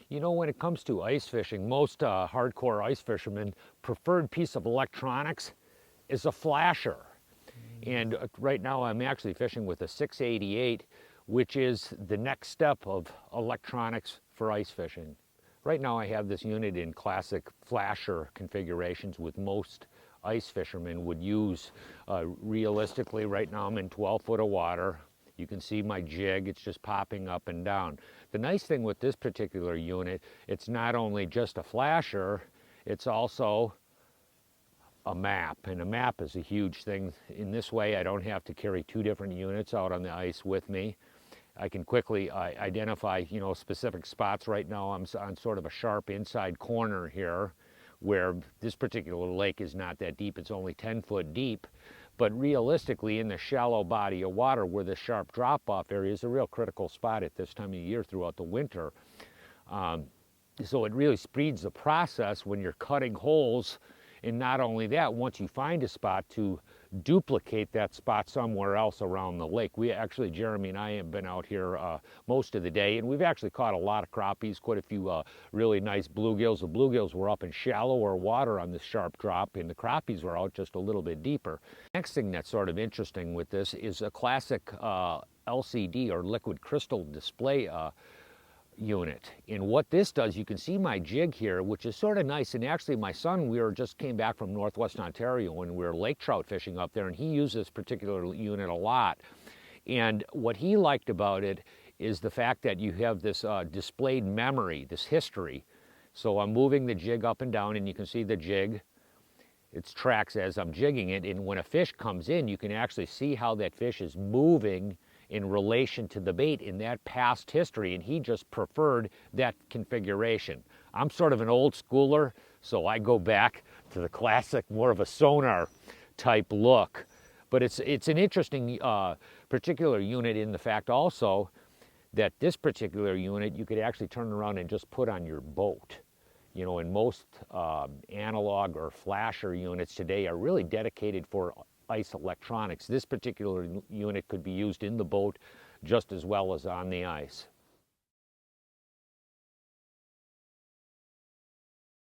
You know, when it comes to ice fishing, most hardcore ice fishermen preferred piece of electronics is a flasher. And right now I'm actually fishing with a 688, which is the next step of electronics for ice fishing. Right now I have this unit in classic flasher configurations with most ice fishermen would use. Realistically, right now I'm in 12 foot of water. You can see my jig, it's just popping up and down. The nice thing with this particular unit, it's not only just a flasher, it's also a map, and a map is a huge thing. In this way, I don't have to carry two different units out on the ice with me. I can quickly identify, you know, specific spots. Right now I'm on sort of a sharp inside corner here where this particular lake is not that deep, it's only 10 foot deep. But realistically, in the shallow body of water where the sharp drop-off area is a real critical spot at this time of year throughout the winter. So it really speeds the process when you're cutting holes. And not only that, once you find a spot, to duplicate that spot somewhere else around the lake. We actually, Jeremy and I have been out here most of the day, and we've actually caught a lot of crappies, quite a few really nice bluegills. The bluegills were up in shallower water on this sharp drop, and the crappies were out just a little bit deeper. Next thing that's sort of interesting with this is a classic LCD or liquid crystal display unit. And what this does, you can see my jig here, which is sort of nice. And actually my son, just came back from Northwestern Ontario and we were lake trout fishing up there, and he used this particular unit a lot. And what he liked about it is the fact that you have this displayed memory, this history. So I'm moving the jig up and down, and you can see the jig, its tracks as I'm jigging it. And when a fish comes in, you can actually see how that fish is moving in relation to the bait in that past history, and he just preferred that configuration. I'm sort of an old schooler, so I go back to the classic, more of a sonar type look. But it's an interesting particular unit in the fact also that this particular unit you could actually turn around and just put on your boat. You know, and most analog or flasher units today are really dedicated for ice electronics. This particular unit could be used in the boat just as well as on the ice.